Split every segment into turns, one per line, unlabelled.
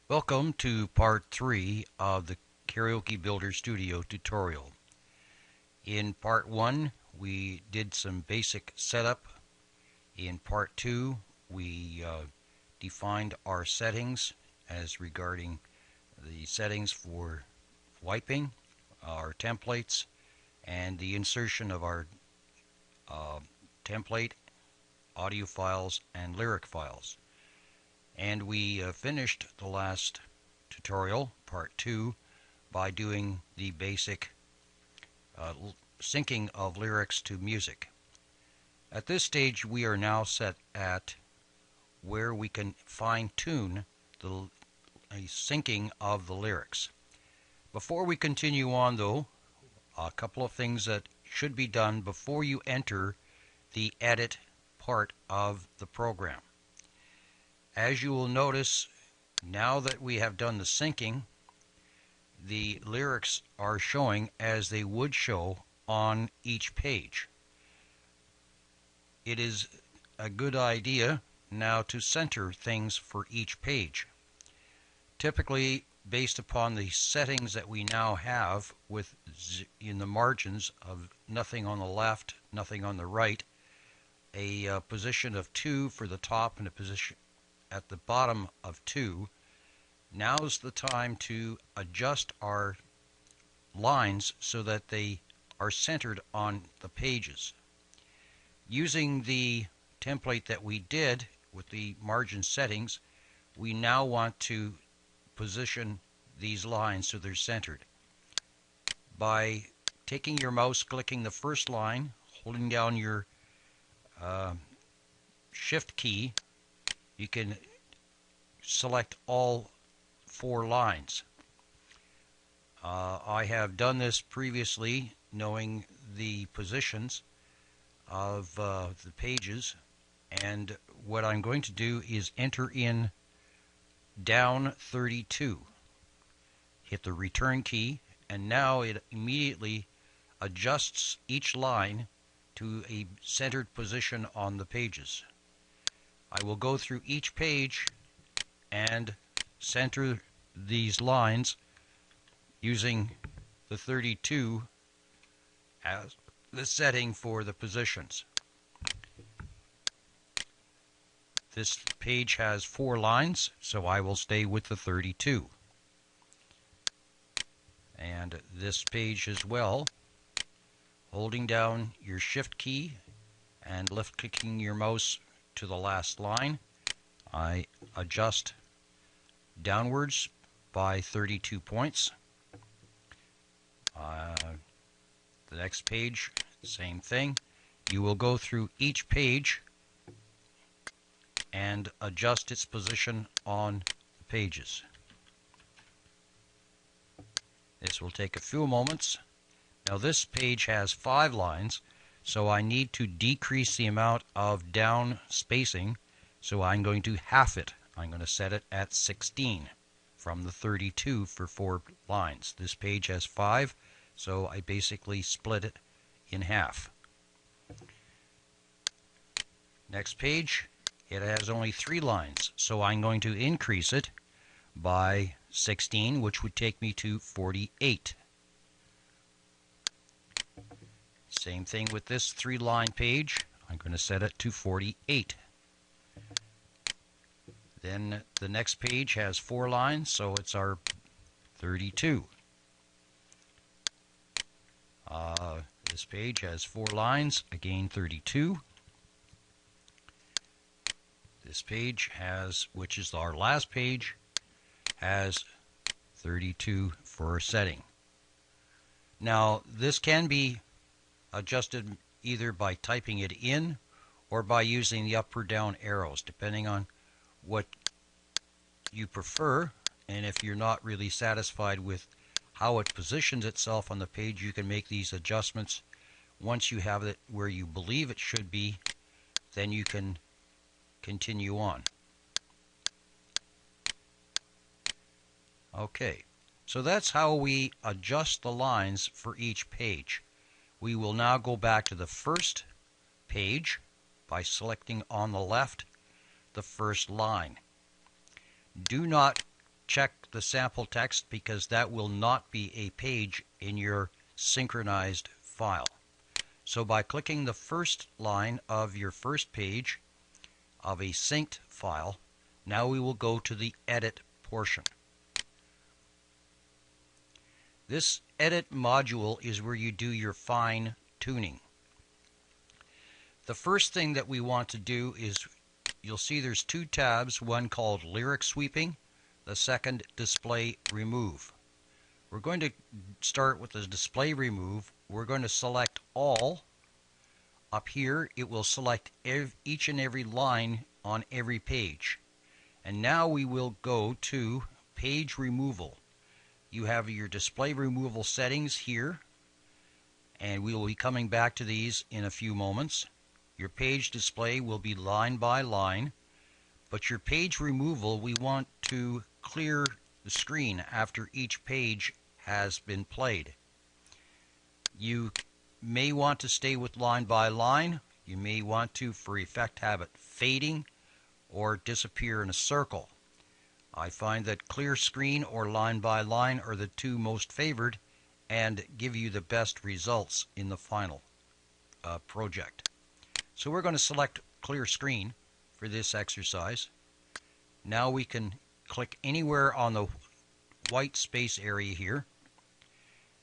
Welcome to part 3 of the Karaoke Builder Studio tutorial. In part 1 we did some basic setup. In part 2 we defined our settings as regarding the settings for wiping, our templates, and the insertion of our template, audio files, and lyric files. And we finished the last tutorial, part 2, by doing the basic syncing of lyrics to music. At this stage we are now set at where we can fine-tune the syncing of the lyrics. Before we continue on though, a couple of things that should be done before you enter the edit part of the program. As you will notice, now that we have done the syncing, the lyrics are showing as they would show on each page. It is a good idea now to center things for each page. Typically, based upon the settings that we now have with in the margins of nothing on the left, nothing on the right, a position of 2 for the top and a position at the bottom of 2, now's the time to adjust our lines so that they are centered on the pages. Using the template that we did with the margin settings, we now want to position these lines so they're centered. By taking your mouse, clicking the first line, holding down your shift key, you can select all 4 lines. I have done this previously, knowing the positions of the pages, and what I'm going to do is enter in down 32. Hit the return key, and now it immediately adjusts each line to a centered position on the pages. I will go through each page and center these lines using the 32 as the setting for the positions. This page has 4 lines, so I will stay with the 32. And this page as well, holding down your shift key and left clicking your mouse to the last line, I adjust downwards by 32 points. The next page, same thing. You will go through each page and adjust its position on the pages. This will take a few moments. Now this page has 5 lines, so I need to decrease the amount of down spacing, so I'm going to half it. I'm going to set it at 16 from the 32 for 4 lines. This page has 5, so I basically split it in half. Next page, it has only 3 lines, so I'm going to increase it by 16, which would take me to 48. Same thing with this 3-line page. I'm going to set it to 48. Then the next page has 4 lines, so it's our 32. This page has 4 lines, again 32. This page has, which is our last page, has 32 for a setting. Now this can be adjusted either by typing it in or by using the up or down arrows, depending on what you prefer. And if you're not really satisfied with how it positions itself on the page, you can make these adjustments. Once you have it where you believe it should be, then you can continue on. Okay, so that's how we adjust the lines for each page. We will now go back to the first page by selecting on the left the first line. Do not check the sample text because that will not be a page in your synchronized file. So by clicking the first line of your first page of a synced file, now we will go to the edit portion. This edit module is where you do your fine tuning. The first thing that we want to do is, you'll see there's two tabs, one called Lyric Sweeping, the second Display Remove. We're going to start with the Display Remove. We're going to select all. Up here it will select each and every line on every page. And now we will go to Page Removal. You have your display removal settings here, and we will be coming back to these in a few moments. Your page display will be line by line, but your page removal, we want to clear the screen after each page has been played. You may want to stay with line by line. You may want to, for effect, have it fading or disappear in a circle. I find that clear screen or line by line are the two most favored and give you the best results in the final project. So we're going to select clear screen for this exercise. Now we can click anywhere on the white space area here,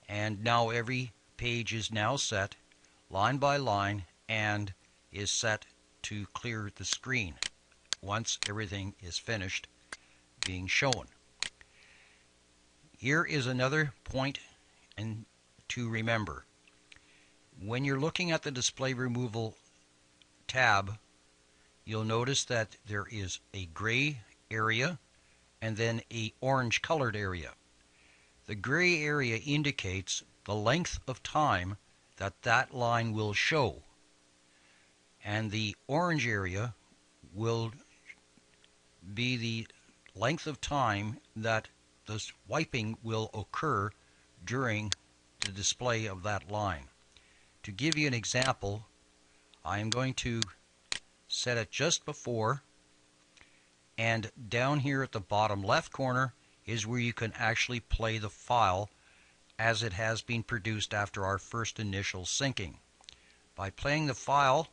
and now every page is now set line by line and is set to clear the screen once everything is finished being shown. Here is another point to remember. When you're looking at the display removal tab, you'll notice that there is a gray area and then a orange colored area. The gray area indicates the length of time that that line will show, and the orange area will be the length of time that the wiping will occur during the display of that line. To give you an example, I am going to set it just before, and down here at the bottom left corner is where you can actually play the file as it has been produced after our first initial syncing. By playing the file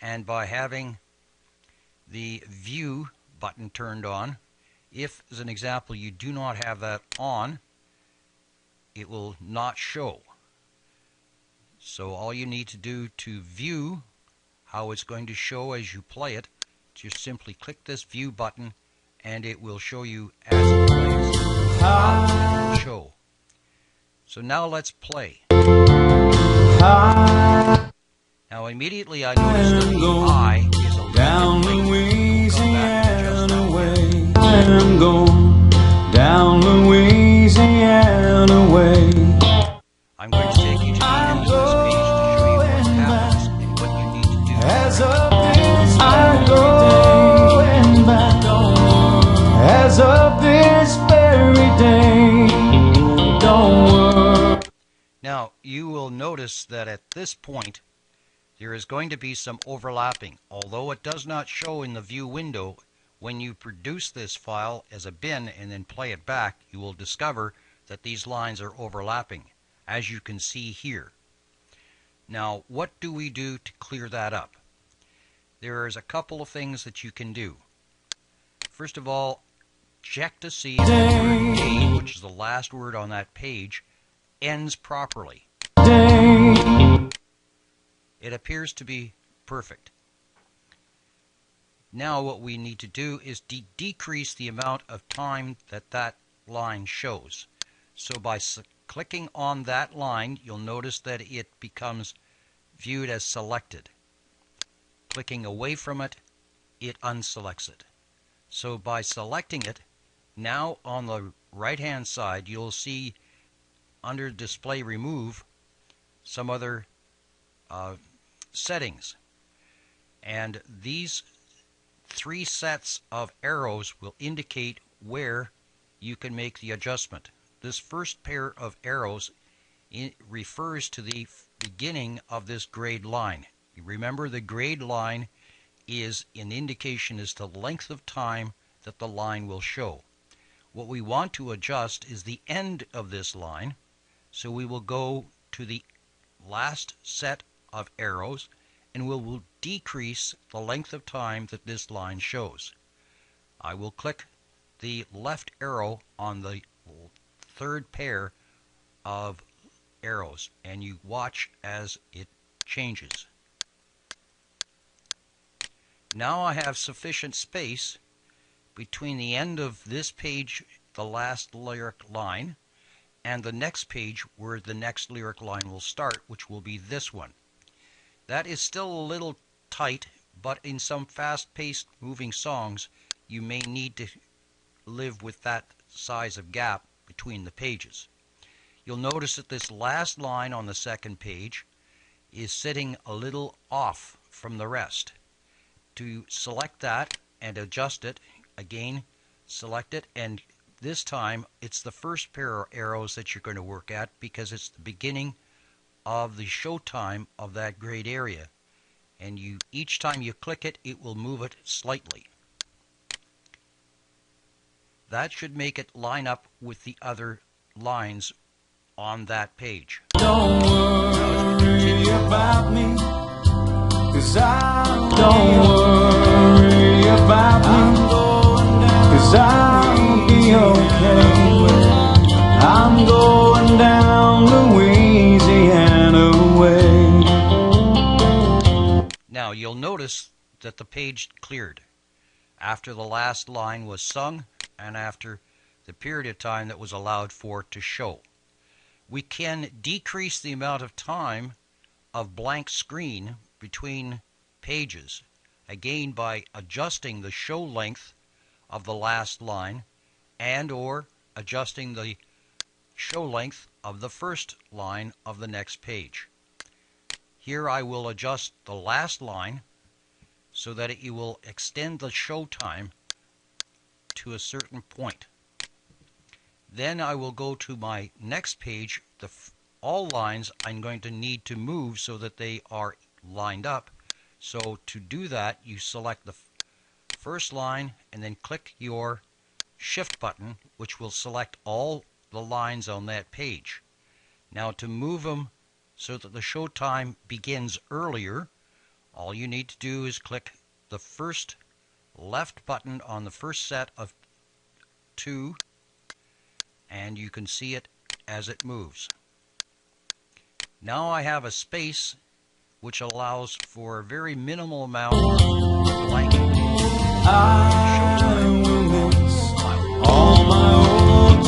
and by having the View button turned on, if, as an example, you do not have that on, it will not show. So all you need to do to view how it's going to show as you play it, just simply click this View button and it will show you as it plays how it will show. So now let's play. Now immediately I notice that the I is a little bit Louisiana way.
I'm going down Louisiana way.
I'm going to take you to the end of this page to show you what happens and what you need to do.
As of this very day, don't worry.
Now you will notice that at this point there is going to be some overlapping. Although it does not show in the view window, when you produce this file as a bin and then play it back, you will discover that these lines are overlapping, as you can see here. Now, what do we do to clear that up? There is a couple of things that you can do. First of all, check to see if the word "day," which is the last word on that page, ends properly. It appears to be perfect. Now what we need to do is decrease the amount of time that that line shows. So by clicking on that line, you'll notice that it becomes viewed as selected. Clicking away from it, it unselects it. So by selecting it, now on the right hand side you'll see under Display Remove some other settings, and these three sets of arrows will indicate where you can make the adjustment. This first pair of arrows refers to the beginning of this grayed line. You remember, the grayed line is an indication as to the length of time that the line will show. What we want to adjust is the end of this line, so we will go to the last set of arrows and we will decrease the length of time that this line shows. I will click the left arrow on the third pair of arrows and you watch as it changes. Now I have sufficient space between the end of this page, the last lyric line, and the next page where the next lyric line will start, which will be this one. That is still a little tight, but in some fast-paced moving songs you may need to live with that size of gap between the pages. You'll notice that this last line on the second page is sitting a little off from the rest. To select that and adjust it, again select it, and this time it's the first pair of arrows that you're going to work at because it's the beginning of the show time of that grayed area, and each time you click it, it will move it slightly. That should make it line up with the other lines on that page.
Don't worry about me, 'cause don't worry about me, 'cause I'll be okay. I'm going down Louisiana way.
Now you'll notice that the page cleared after the last line was sung and after the period of time that was allowed for it to show. We can decrease the amount of time of blank screen between pages, again by adjusting the show length of the last line and or adjusting the show length of the first line of the next page. Here I will adjust the last line so that it will extend the show time to a certain point. Then I will go to my next page. All lines I'm going to need to move so that they are lined up. So to do that, you select the first line and then click your shift button, which will select all the lines on that page. Now to move them so that the show time begins earlier, all you need to do is click the first left button on the first set of two, and you can see it as it moves. Now I have a space which allows for a very minimal amount of blanking.
I will miss all my old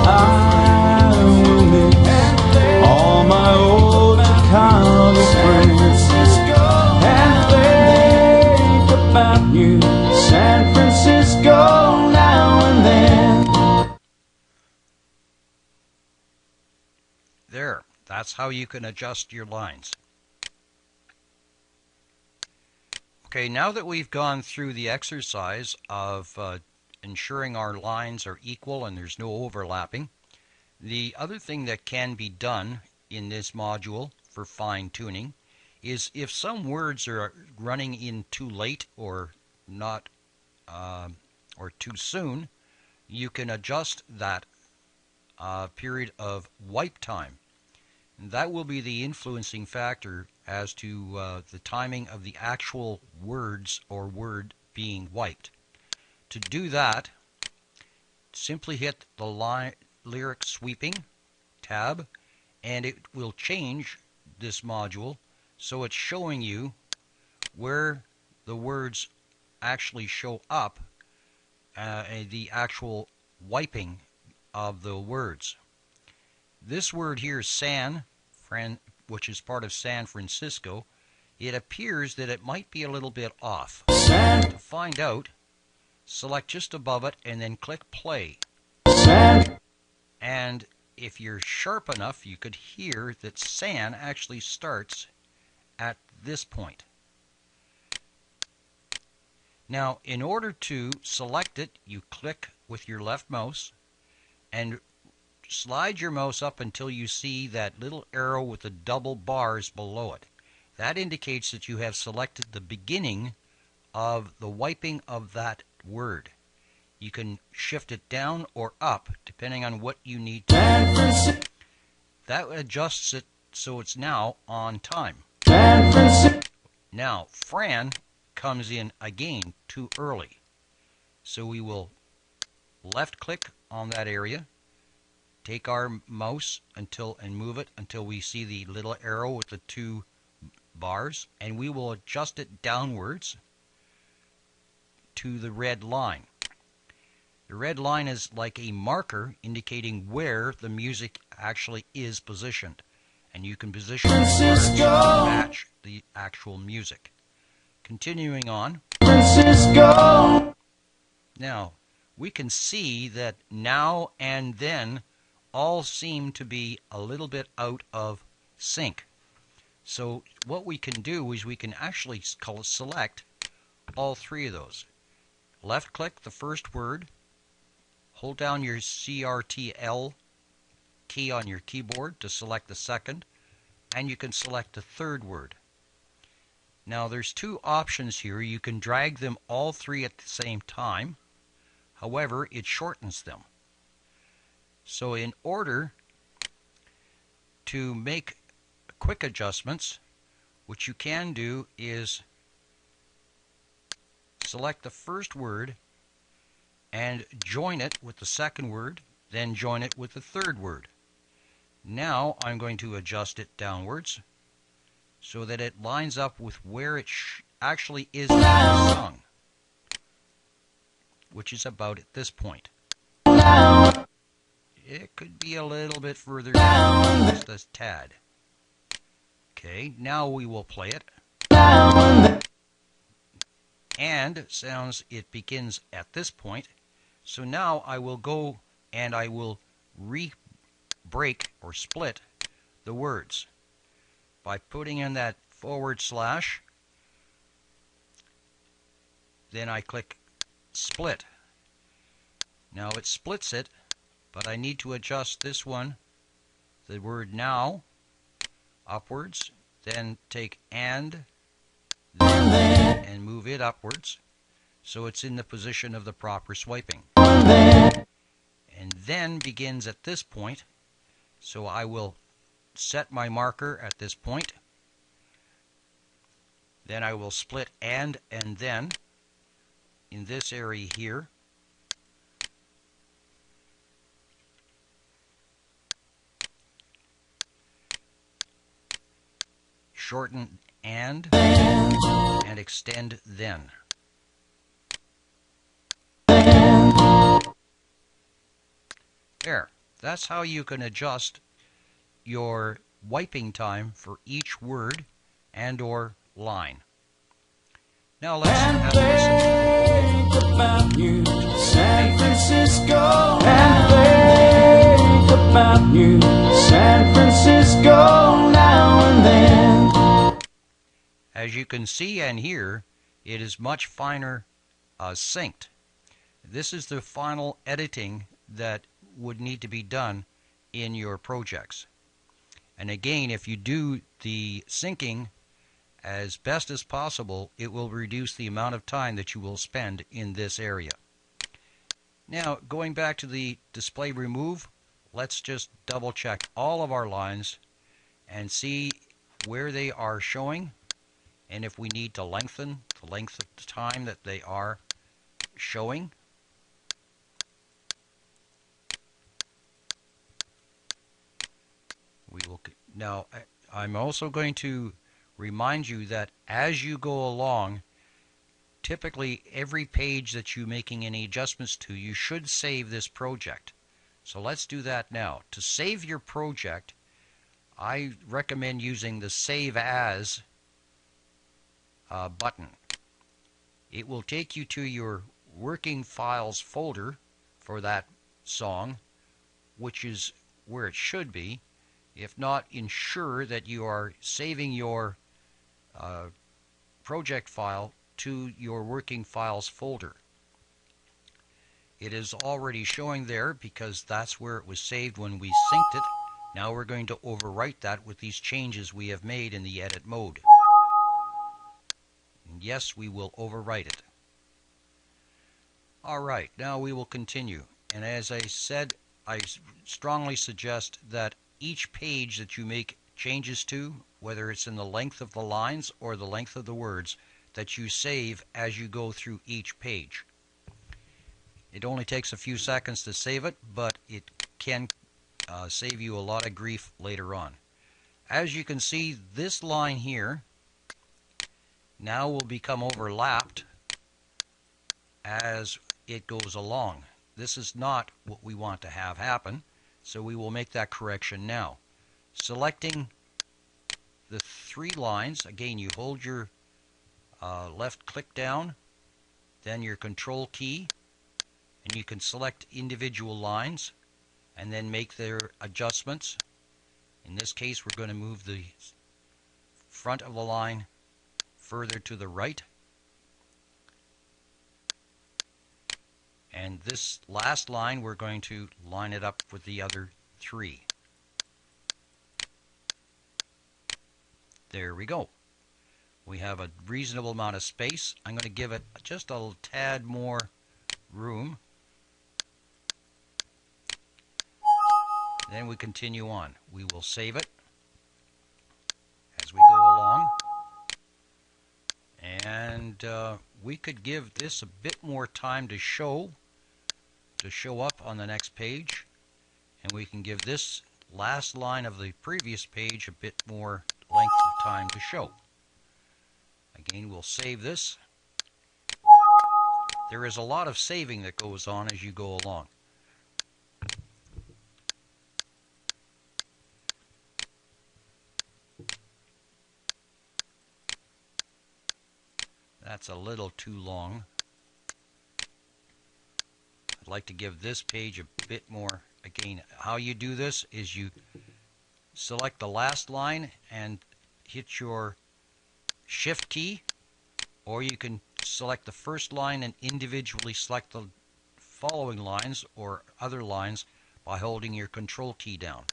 I will miss all my old college friends and think about you, San Francisco, now and then.
There, that's how you can adjust your lines. Okay, now that we've gone through the exercise of ensuring our lines are equal and there's no overlapping, the other thing that can be done in this module for fine-tuning is if some words are running in too late or not or too soon, you can adjust that period of wipe time. And that will be the influencing factor as to the timing of the actual words or word being wiped. To do that, simply hit the lyric sweeping tab and it will change this module so it's showing you where the words actually show up, the actual wiping of the words. This word here, which is part of San Francisco, it appears that it might be a little bit off. To find out, select just above it and then click play. And if you're sharp enough, you could hear that San actually starts at this point. Now, in order to select it, you click with your left mouse and slide your mouse up until you see that little arrow with the double bars below it. That indicates that you have selected the beginning of the wiping of that word. You can shift it down or up depending on what you need to. That adjusts it so it's now on time. Now, Fran comes in again too early. So we will left click on that area, take our mouse and move it until we see the little arrow with the two bars, and we will adjust it downwards to the red line. The red line is like a marker indicating where the music actually is positioned, and you can position the words to match the actual music. Continuing on. Now, we can see that now and then all seem to be a little bit out of sync. So what we can do is we can actually select all three of those. Left click the first word, hold down your CTRL key on your keyboard to select the second, and you can select the third word. Now there's two options here. You can drag them all three at the same time. However, it shortens them. So in order to make quick adjustments, what you can do is select the first word and join it with the second word, then join it with the third word. Now I'm going to adjust it downwards so that it lines up with where it actually is sung, which is about at this point. It could be a little bit further down, just a tad. Okay, now we will play it. And sounds it begins at this point. So now I will go and I will break or split the words by putting in that /. Then I click split. Now it splits it, but I need to adjust this one, the word now, upwards, then take and move it upwards so it's in the position of the proper swiping. And then begins at this point, so I will set my marker at this point. Then I will split and then in this area here. Shorten and extend then. There. That's how you can adjust your wiping time for each word and or line. Now let's have a listen.
Think about you, San Francisco. And think about you, San Francisco, now and then.
As you can see and hear, it is much finer synced. This is the final editing that would need to be done in your projects. And again, if you do the syncing as best as possible, it will reduce the amount of time that you will spend in this area. Now, going back to the display remove, let's just double check all of our lines and see where they are showing, and if we need to lengthen the length of the time that they are showing. Now, I'm also going to remind you that as you go along, typically every page that you're making any adjustments to, you should save this project. So let's do that now. To save your project, I recommend using the Save As button. It will take you to your working files folder for that song, which is where it should be. If not, ensure that you are saving your project file to your working files folder. It is already showing there because that's where it was saved when we synced it. Now we're going to overwrite that with these changes we have made in the edit mode. And yes, we will overwrite it. Alright, now we will continue. And as I said, I strongly suggest that each page that you make changes to, whether it's in the length of the lines or the length of the words, that you save as you go through each page. It only takes a few seconds to save it, but it can save you a lot of grief later on. As you can see, this line here now will become overlapped as it goes along. This is not what we want to have happen, so we will make that correction now. Selecting the three lines, again you hold your left click down, then your control key, and you can select individual lines and then make their adjustments. In this case, we're going to move the front of the line further to the right. And this last line, we're going to line it up with the other three. There we go. We have a reasonable amount of space. I'm going to give it just a tad more room. Then we continue on. We will save it as we go along. And we could give this a bit more time to show up on the next page. And we can give this last line of the previous page a bit more length of time to show. Again, we'll save this. There is a lot of saving that goes on as you go along. That's a little too long. I'd like to give this page a bit more. Again, how you do this is you select the last line and hit your shift key, or you can select the first line and individually select the following lines or other lines by holding your control key down.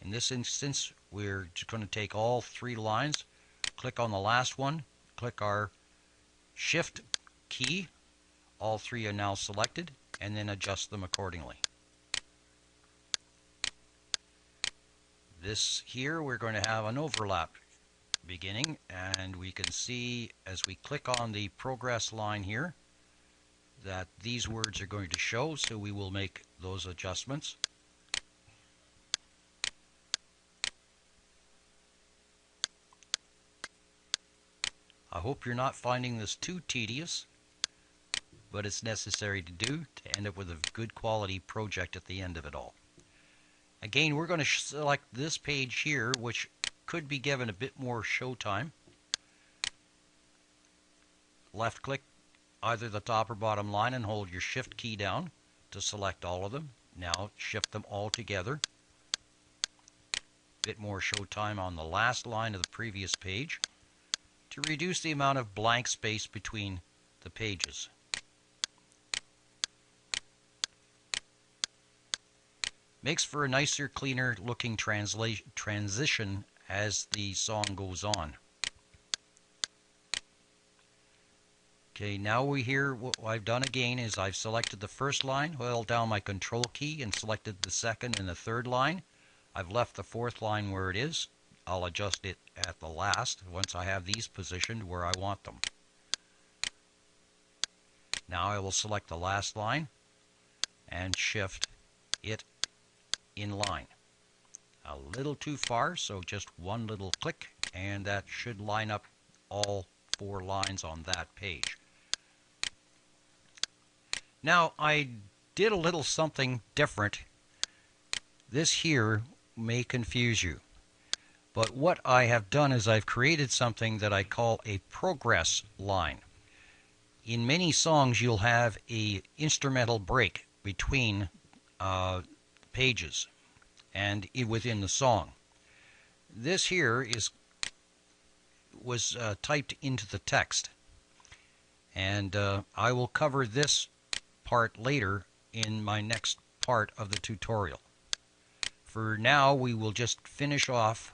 In this instance, we're just going to take all three lines, click on the last one, click our shift key, all three are now selected, and then adjust them accordingly. This here, we're going to have an overlap beginning, and we can see as we click on the progress line here that these words are going to show, so we will make those adjustments. I hope you're not finding this too tedious, but it's necessary to do to end up with a good quality project at the end of it all. Again, we're going to select this page here, which could be given a bit more show time. Left click either the top or bottom line and hold your shift key down to select all of them. Now shift them all together. A bit more show time on the last line of the previous page to reduce the amount of blank space between the pages. Makes for a nicer, cleaner looking transition as the song goes on. Okay, now we hear what I've done again is I've selected the first line, held down my control key and selected the second and the third line. I've left the fourth line where it is. I'll adjust it at the last once I have these positioned where I want them. Now I will select the last line and shift it in line. A little too far, so just one little click, and that should line up all four lines on that page. Now I did a little something different. This here may confuse you. But what I have done is I've created something that I call a progress line. In many songs you'll have an instrumental break between pages and within the song. This here was typed into the text, and I will cover this part later in my next part of the tutorial. For now, we will just finish off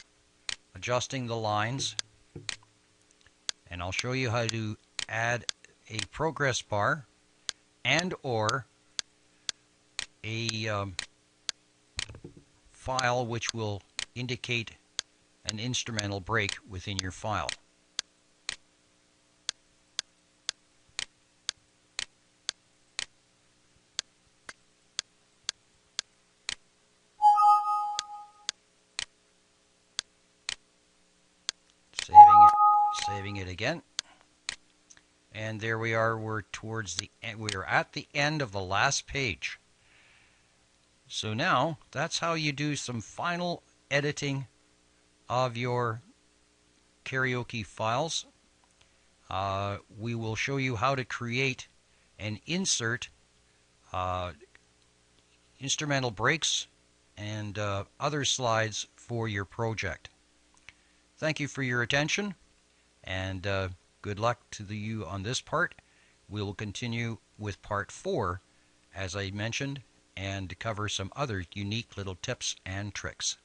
adjusting the lines, and I'll show you how to add a progress bar and or a file which will indicate an instrumental break within your file. Saving it again. And there we are. We're towards the end. We are at the end of the last page. So now that's how you do some final editing of your karaoke files. We will show you how to create and insert instrumental breaks and other slides for your project. Thank you for your attention, and good luck to you on this part. We will continue with part 4, as I mentioned, and cover some other unique little tips and tricks.